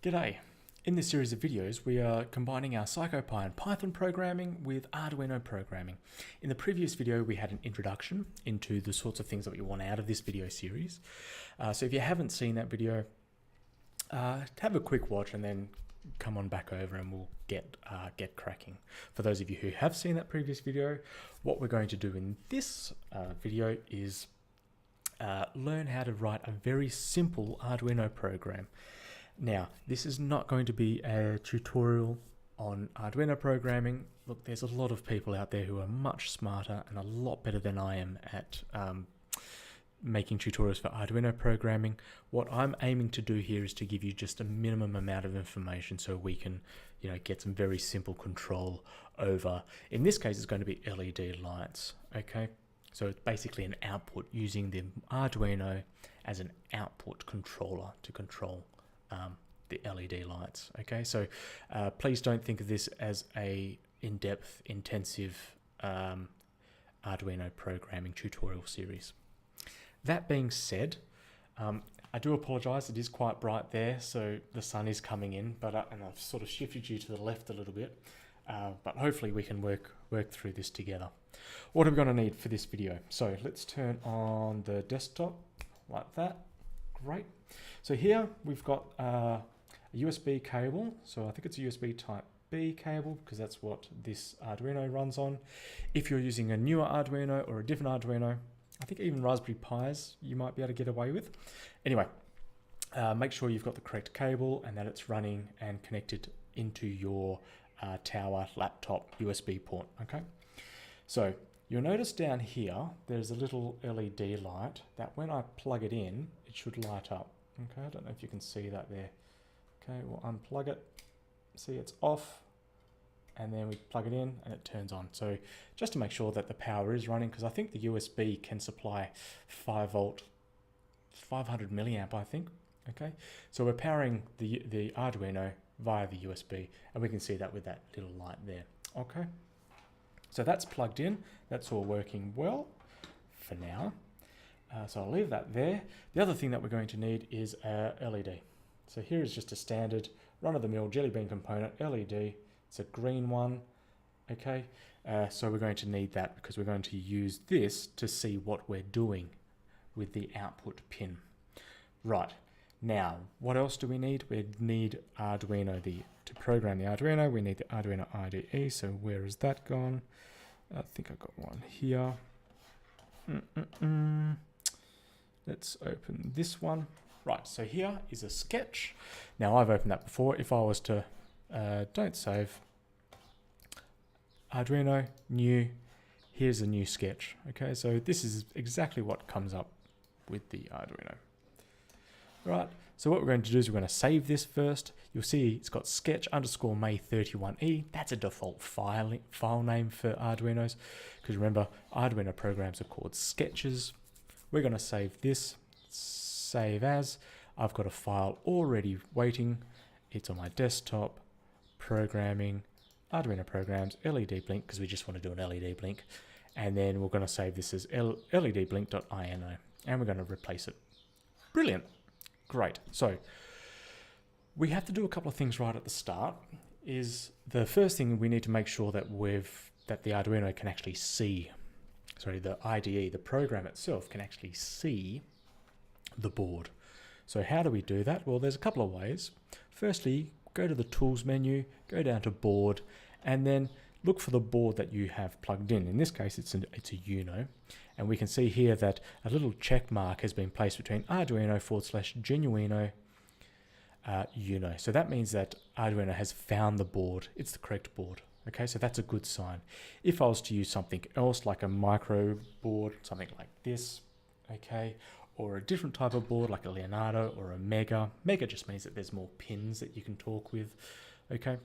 G'day. In this series of videos, we are combining our Psychopy and Python programming with Arduino programming. In the previous video, we had an introduction into the sorts of things that we want out of this video series. So if you haven't seen that video, have a quick watch and then come on back over and we'll get cracking. For those of you who have seen that previous video, what we're going to do in this video is learn how to write a very simple Arduino program. Now, this is not going to be a tutorial on Arduino programming. Look, there's a lot of people out there who are much smarter and a lot better than I am at making tutorials for Arduino programming. What I'm aiming to do here is to give you just a minimum amount of information so we can, get some very simple control over, in this case, it's going to be LED lights, okay? So it's basically an output using the Arduino as an output controller to control the LED lights. Okay, so please don't think of this as a in-depth, intensive Arduino programming tutorial series. That being said, I do apologize, it is quite bright there, so the sun is coming in, but and I've sort of shifted you to the left a little bit, but hopefully we can work through this together. What are we going to need for this video? So let's turn on the desktop like that. Great. So here we've got a USB cable. So I think it's a USB type B cable because that's what this Arduino runs on. If you're using a newer Arduino or a different Arduino, I think even Raspberry Pis you might be able to get away with. Anyway, make sure you've got the correct cable and that it's running and connected into your tower laptop USB port. Okay. So you'll notice down here there's a little LED light that when I plug it in, it should light up. Okay, I don't know if you can see that there. Okay, we'll unplug it. See, it's off. And then we plug it in and it turns on. So just to make sure that the power is running, because I think the USB can supply 5 volt, 500 milliamp, I think. Okay, so we're powering the Arduino via the USB, and we can see that with that little light there. Okay, so that's plugged in. That's all working well for now. So I'll leave that there. The other thing that we're going to need is a LED. So here is just a standard run-of-the-mill Jelly Bean component LED. It's a green one. Okay, so we're going to need that because we're going to use this to see what we're doing with the output pin. Right, now what else do we need? We need Arduino. To program the Arduino, we need the Arduino IDE. So where has that gone? I think I've got one here. Let's open this one. Right, so here is a sketch. Now I've opened that before. If I was to, don't save, Arduino, new, here's a new sketch. Okay, so this is exactly what comes up with the Arduino. Right, so what we're going to do is we're going to save this first. You'll see it's got sketch underscore May31E. That's a default file name for Arduinos, because remember, Arduino programs are called sketches. We're going to save this, save as. I've got a file already waiting. It's on my desktop, programming, Arduino programs, LED blink, because we just want to do an LED blink. And then we're going to save this as ledblink.ini, and we're going to replace it. Brilliant. Great. So we have to do a couple of things right at the start. Is the first thing we need to make sure that the Arduino can actually see. Sorry, the IDE, the program itself, can actually see the board. So how do we do that? Well, there's a couple of ways. Firstly, go to the Tools menu, go down to Board, and then look for the board that you have plugged in. In this case, it's a Uno, and we can see here that a little check mark has been placed between Arduino/Genuino Uno. So that means that Arduino has found the board. It's the correct board. Okay, so that's a good sign. If I was to use something else like a micro board, something like this, okay, or a different type of board like a Leonardo or a Mega just means that there's more pins that you can talk with, okay,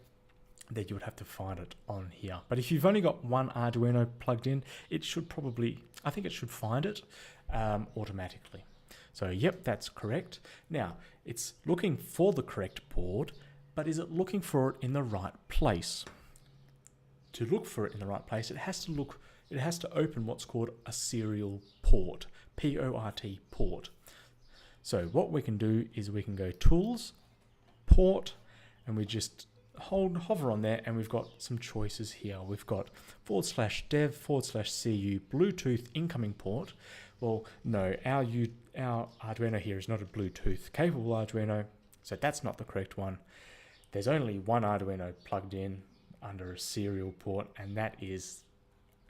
then you would have to find it on here. But if you've only got one Arduino plugged in, it should probably, I think it should find it automatically. So yep, that's correct. Now, it's looking for the correct board, but is it looking for it in the right place? To look for it in the right place, it has to open what's called a serial port, P-O-R-T, port. So what we can do is we can go Tools, port, and we just hover on there, and we've got some choices here. We've got /dev/cu Bluetooth incoming port. Well, no, our Arduino here is not a Bluetooth capable Arduino, so that's not the correct one. There's only one Arduino plugged in under a serial port, and that is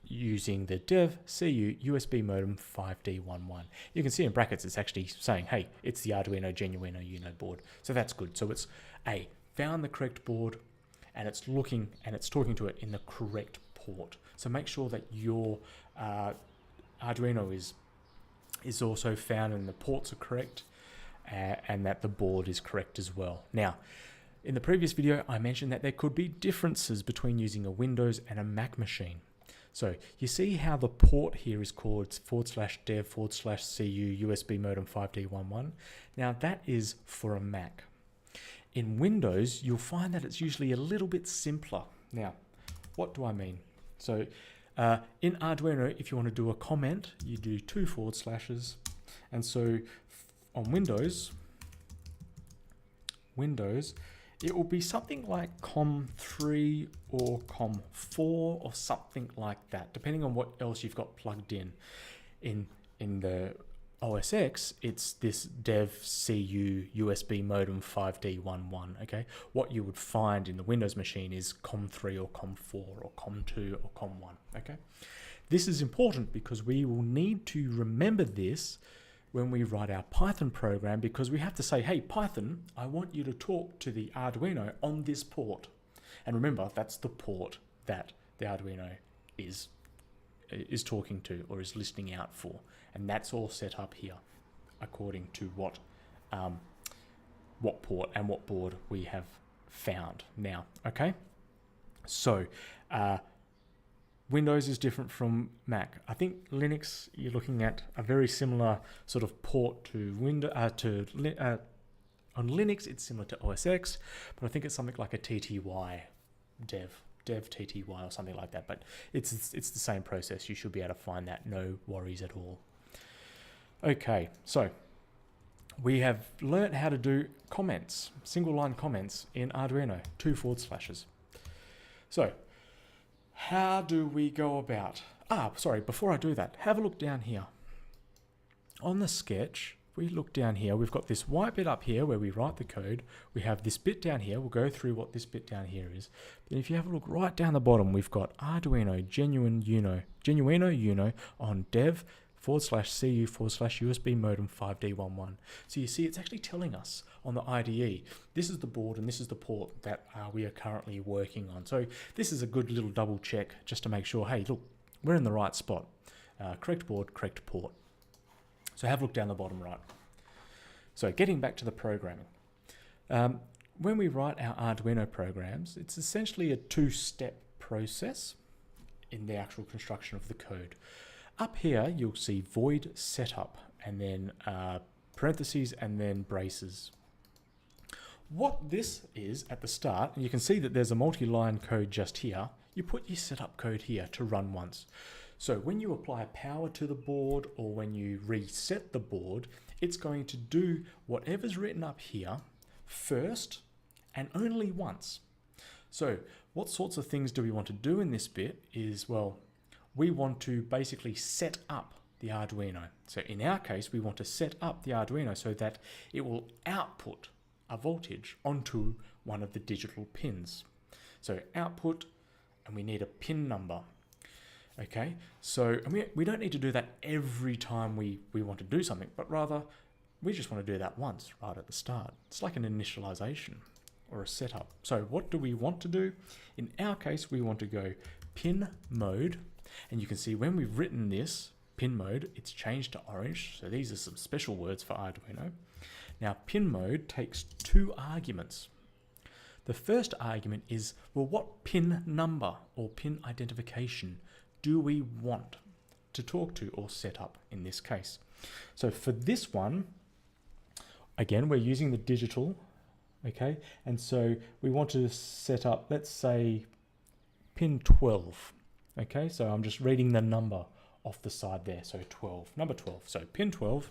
using the dev/cu USB modem 5D11. You can see in brackets it's actually saying, hey, it's the Arduino Genuino Uno board. So that's good. So it's found the correct board, and it's looking and it's talking to it in the correct port. So make sure that your Arduino is also found and the ports are correct, and that the board is correct as well. Now, in the previous video, I mentioned that there could be differences between using a Windows and a Mac machine. So you see how the port here is called /dev/cu USB modem 5D11. Now that is for a Mac. In Windows, you'll find that it's usually a little bit simpler. Now, what do I mean? So in Arduino, if you want to do a comment, you do 2 /. And so on Windows, it will be something like COM3 or COM4 or something like that, depending on what else you've got plugged in. In the OS X, it's this dev/cu USB modem 5D11, okay? What you would find in the Windows machine is COM3 or COM4 or COM2 or COM1, okay? This is important because we will need to remember this when we write our Python program, because we have to say, hey, Python, I want you to talk to the Arduino on this port. And remember, that's the port that the Arduino is talking to or is listening out for. And that's all set up here according to what port and what board we have found now, okay? So Windows is different from Mac. I think Linux, you're looking at a very similar sort of port to Windows. On Linux, it's similar to OS X, but I think it's something like a TTY dev TTY or something like that. But it's the same process. You should be able to find that. No worries at all. Okay, so we have learnt how to do comments, single line comments in Arduino, 2 /. So how do we go about? Sorry, before I do that, have a look down here. On the sketch, we look down here, we've got this white bit up here where we write the code. We have this bit down here. We'll go through what this bit down here is. But if you have a look right down the bottom, we've got Arduino Genuino Uno on dev/cu/USB modem 5D11. So you see, it's actually telling us on the IDE, this is the board and this is the port that we are currently working on. So this is a good little double check just to make sure, hey, look, we're in the right spot. Correct board, correct port. So have a look down the bottom right. So getting back to the programming. When we write our Arduino programs, it's essentially a 2-step process in the actual construction of the code. Up here, you'll see void setup, and then parentheses, and then braces. What this is at the start, and you can see that there's a multi-line code just here, you put your setup code here to run once. So when you apply power to the board or when you reset the board, it's going to do whatever's written up here first and only once. So what sorts of things do we want to do in this bit is, well, we want to basically set up the Arduino. So in our case, we want to set up the Arduino so that it will output a voltage onto one of the digital pins. So output, and we need a pin number. Okay, so we don't need to do that every time we want to do something, but rather we just want to do that once right at the start. It's like an initialization or a setup. So what do we want to do? In our case, we want to go pin mode. And you can see when we've written this pin mode, it's changed to orange. So these are some special words for Arduino. Now pin mode takes 2 arguments. The first argument is, well, what pin number or pin identification do we want to talk to or set up in this case? So for this one, again, we're using the digital, okay? And so we want to set up, let's say, pin 12. Okay, so I'm just reading the number off the side there. So 12, number 12. So pin 12.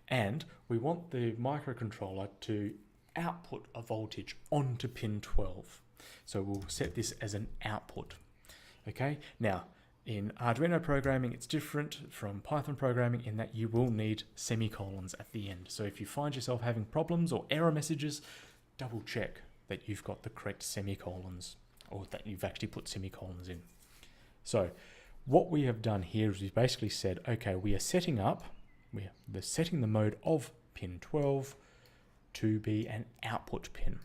And we want the microcontroller to output a voltage onto pin 12. So we'll set this as an output. Okay, now in Arduino programming, it's different from Python programming in that you will need semicolons at the end. So if you find yourself having problems or error messages, double check that you've got the correct semicolons, or that you've actually put semicolons in. So what we have done here is we've basically said, okay, we are setting the mode of pin 12 to be an output pin.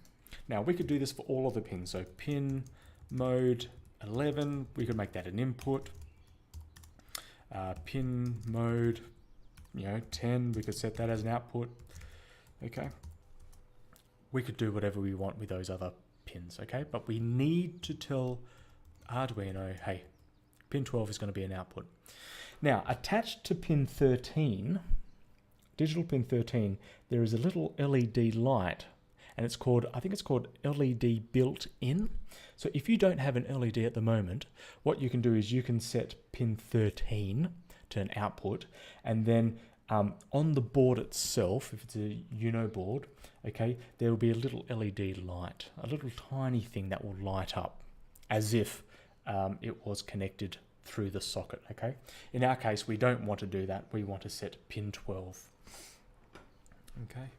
Now we could do this for all of the pins. So pin mode 11, we could make that an input. Pin mode, 10, we could set that as an output. Okay. We could do whatever we want with those other pins, okay? But we need to tell Arduino, hey, pin 12 is going to be an output. Now, attached to pin 13, digital pin 13, there is a little LED light, and it's called, I think it's called LED built-in. So if you don't have an LED at the moment, what you can do is you can set pin 13 to an output, and then on the board itself, if it's a Uno board, okay, there will be a little LED light, a little tiny thing that will light up as if it was connected through the socket, okay? In our case, we don't want to do that. We want to set pin 12, okay?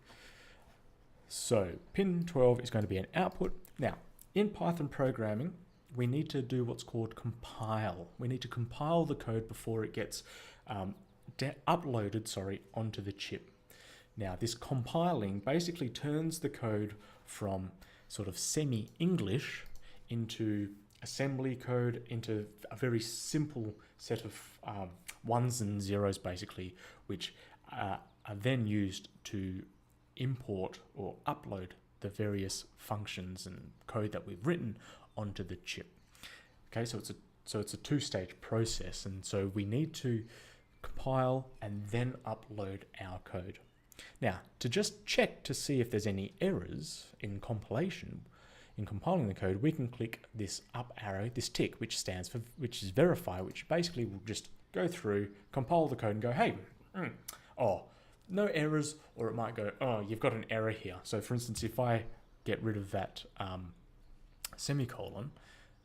So pin 12 is going to be an output. Now, in Python programming, we need to do what's called compile. We need to compile the code before it gets uploaded onto the chip. Now, this compiling basically turns the code from sort of semi-English into assembly code, into a very simple set of ones and zeros, basically, which are then used to import or upload the various functions and code that we've written onto the chip. Okay, so it's a two-stage process, and so we need to compile and then upload our code. Now, to just check to see if there's any errors in compilation, in compiling the code, we can click this up arrow, this tick, which is verify, which basically will just go through, compile the code and go, hey, no errors, or it might go, oh, you've got an error here. So for instance, if I get rid of that semicolon,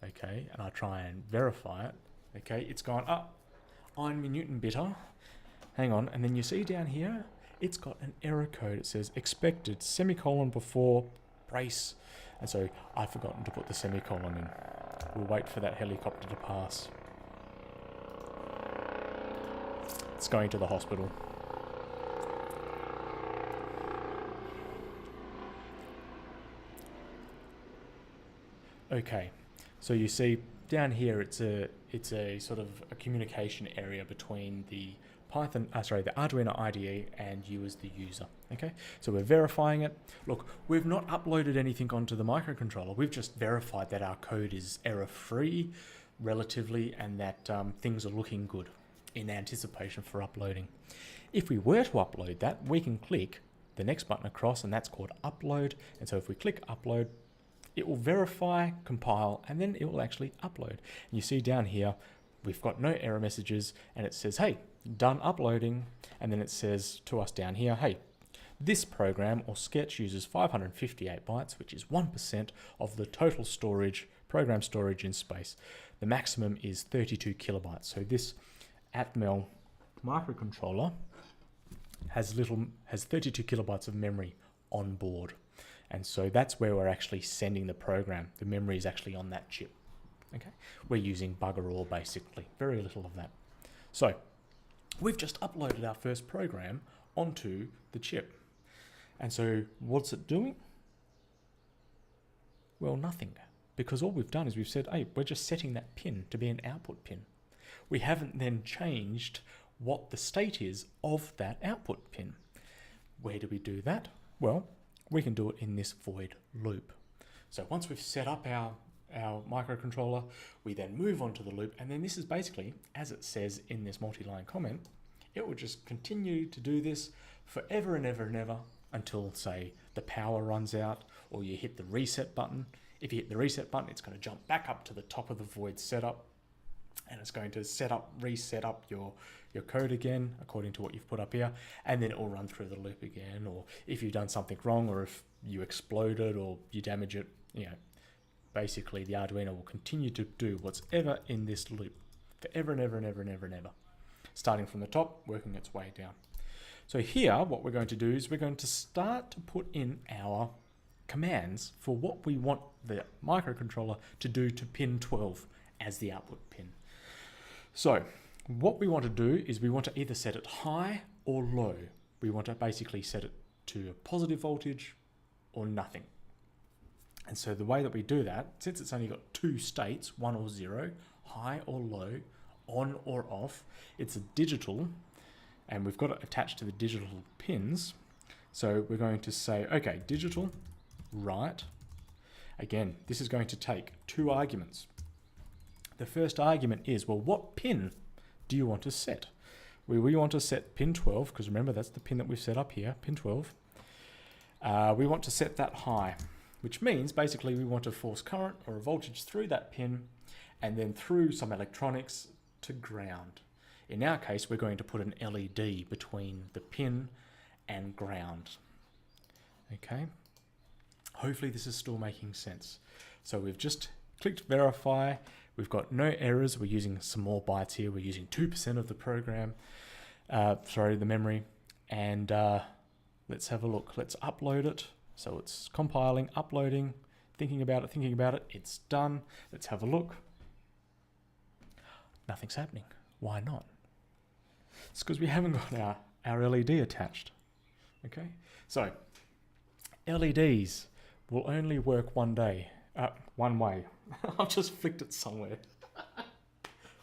okay, and I try and verify it, okay, it's gone up. I'm Newton bitter. Hang on, and then you see down here, it's got an error code. It says expected semicolon before brace, and so I've forgotten to put the semicolon in. We'll wait for that helicopter to pass. It's going to the hospital. Okay, so you see down here it's a sort of a communication area between the the Arduino IDE and you as the user. Okay, so we're verifying it. Look, we've not uploaded anything onto the microcontroller. We've just verified that our code is error-free, relatively, and that things are looking good in anticipation for uploading. If we were to upload that, we can click the next button across, and that's called upload. And so if we click upload, it will verify, compile, and then it will actually upload. And you see down here, we've got no error messages, and it says, hey, done uploading. And then it says to us down here, hey, this program or sketch uses 558 bytes, which is 1% of the total storage, program storage in space. The maximum is 32 kilobytes. So this Atmel microcontroller has 32 kilobytes of memory on board. And so that's where we're actually sending the program. The memory is actually on that chip. Okay, we're using bugger all basically, very little of that. So we've just uploaded our first program onto the chip. And so what's it doing? Well, nothing, because all we've done is we've said, hey, we're just setting that pin to be an output pin. We haven't then changed what the state is of that output pin. Where do we do that? Well, we can do it in this void loop. So once we've set up our microcontroller, we then move on to the loop, and then this is basically, as it says in this multi-line comment, it will just continue to do this forever and ever and ever until, say, the power runs out, or you hit the reset button. If you hit the reset button, it's going to jump back up to the top of the void setup, and it's going to reset up your code again according to what you've put up here, and then it will run through the loop again. Or if you've done something wrong, or if you explode it or you damage it, basically the Arduino will continue to do what's ever in this loop forever and ever and ever and ever and ever, starting from the top, working its way down. So here, what we're going to do is we're going to start to put in our commands for what we want the microcontroller to do to pin 12 as the output pin. So what we want to do is we want to either set it high or low. We want to basically set it to a positive voltage or nothing. And so the way that we do that, since it's only got two states, 1 or 0, high or low, on or off, it's a digital, and we've got it attached to the digital pins. So we're going to say, okay, digital, right. Again, this is going to take two arguments. The first argument is, well, what pin do you want to set? We want to set pin 12, because remember, that's the pin that we've set up here, pin 12. We want to set that high, which means basically we want to force current or a voltage through that pin and then through some electronics to ground. In our case, we're going to put an LED between the pin and ground. Okay. Hopefully this is still making sense. So we've just clicked verify. We've got no errors. We're using some more bytes here. We're using 2% of the program, the memory. And let's have a look. Let's upload it. So it's compiling, uploading, thinking about it. It's done. Let's have a look. Nothing's happening. Why not? It's because we haven't got our LED attached. Okay. So LEDs will only work one way. I've just flicked it somewhere.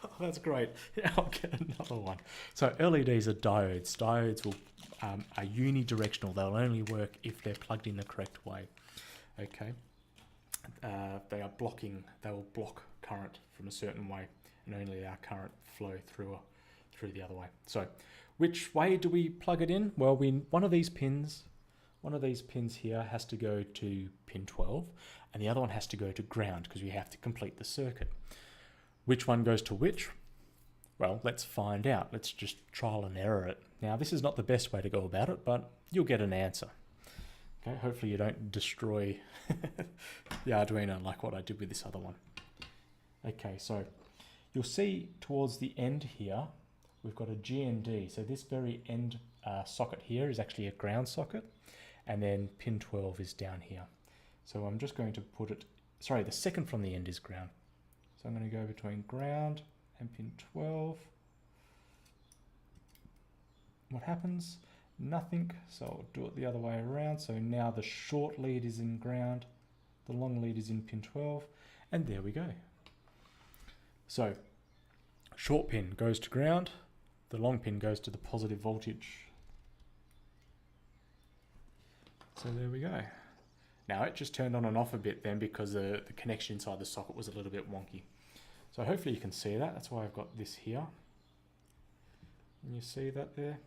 Oh, that's great. I'll get another one. So LEDs are diodes. Diodes are unidirectional. They'll only work if they're plugged in the correct way. Okay. They will block current from a certain way, and only our current flow through the other way. So which way do we plug it in? Well, one of these pins here has to go to pin 12, and the other one has to go to ground because we have to complete the circuit. Which one goes to which? Well, let's find out. Let's just trial and error it. Now, this is not the best way to go about it, but you'll get an answer. Okay, hopefully you don't destroy the Arduino like what I did with this other one. Okay, so you'll see towards the end here, we've got a GND. So this very end socket here is actually a ground socket, and then pin 12 is down here. So I'm just going to put it, sorry, the second from the end is ground. So I'm going to go between ground and pin 12. What happens? Nothing. So I'll do it the other way around. So now the short lead is in ground, the long lead is in pin 12, and there we go. So short pin goes to ground, the long pin goes to the positive voltage. So there we go. Now it just turned on and off a bit then because the connection inside the socket was a little bit wonky. So hopefully you can see that. That's why I've got this here. And you see that there?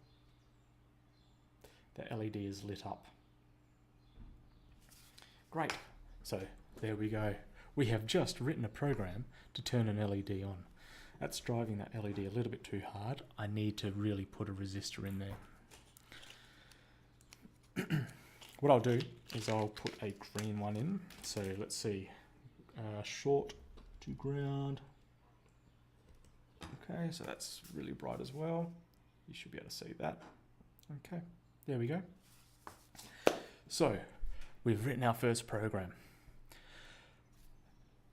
The LED is lit up. Great. So there we go. We have just written a program to turn an LED on. That's driving that LED a little bit too hard. I need to really put a resistor in there. What I'll do is I'll put a green one in. So let's see, short to ground. Okay, so that's really bright as well. You should be able to see that. Okay, there we go. So we've written our first program.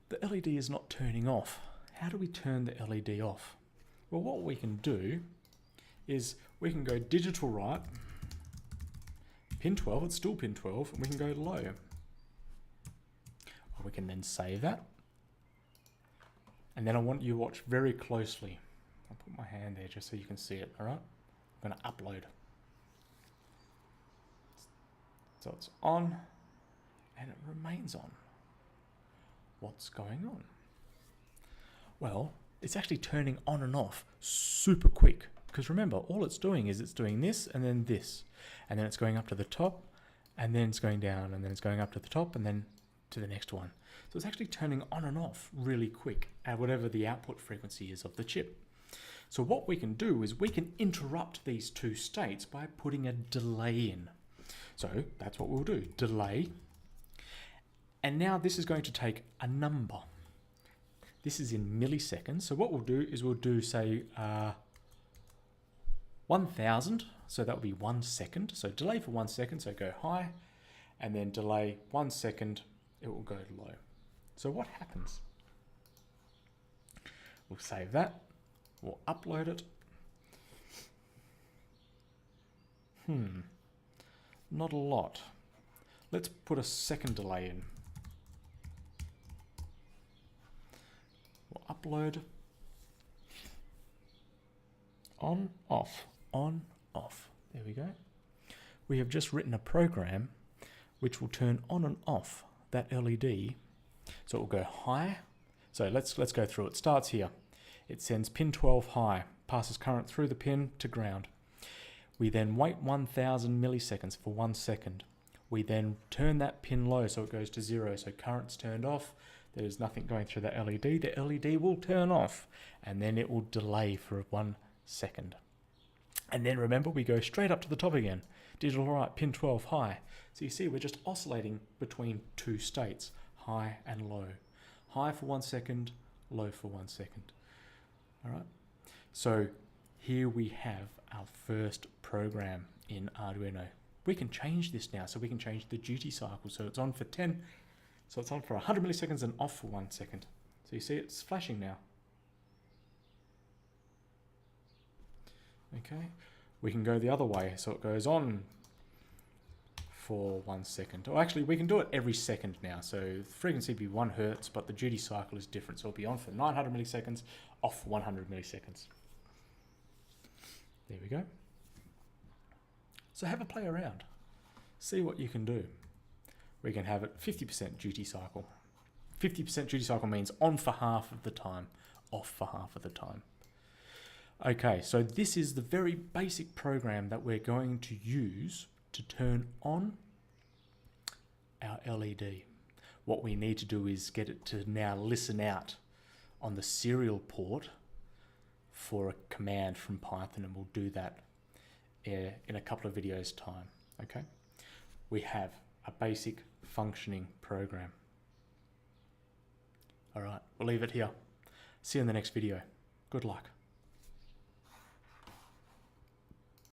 The LED is not turning off. How do we turn the LED off? Well, what we can do is we can go digital right, pin 12, it's still pin 12, and we can go low. Or we can then save that. And then I want you to watch very closely. I'll put my hand there just so you can see it, all right? I'm going to upload. So it's on, and it remains on. What's going on? Well, it's actually turning on and off super quick. Because remember, all it's doing is it's doing this and then this. And then it's going up to the top, and then it's going down, and then it's going up to the top, and then to the next one. So it's actually turning on and off really quick at whatever the output frequency is of the chip. So what we can do is we can interrupt these two states by putting a delay in. So that's what we'll do, delay. And now this is going to take a number. This is in milliseconds. So what we'll do is we'll do, say, 1000. So that will be 1 second. So delay for 1 second, so go high, and then delay 1 second, it will go low. So what happens? We'll save that. We'll upload it. Not a lot. Let's put a second delay in. We'll upload. On, off, on, off. There we go. We have just written a program which will turn on and off that LED. So it will go high. So let's go through it. Starts here. It sends pin 12 high, passes current through the pin to ground. We then wait 1000 milliseconds for 1 second. We then turn that pin low so it goes to 0. So current's turned off. There's nothing going through that LED. The LED will turn off and then it will delay for 1 second. And then remember, we go straight up to the top again. Digital right, pin 12 high. So you see we're just oscillating between two states, high and low. High for 1 second, low for 1 second. All right. So here we have our first program in Arduino. We can change this now. So we can change the duty cycle. So it's on for 10. So it's on for 100 milliseconds and off for 1 second. So you see it's flashing now. Okay. We can go the other way. So it goes on for 1 second. Or actually, we can do it every second now. So the frequency will be 1 hertz, but the duty cycle is different. So it'll be on for 900 milliseconds, off for 100 milliseconds. There we go. So have a play around. See what you can do. We can have it 50% duty cycle. 50% duty cycle means on for half of the time, off for half of the time. Okay, so this is the very basic program that we're going to use to turn on our LED. What we need to do is get it to now listen out on the serial port for a command from Python, and we'll do that in a couple of videos' time. Okay, we have a basic functioning program. All right, we'll leave it here. See you in the next video. Good luck.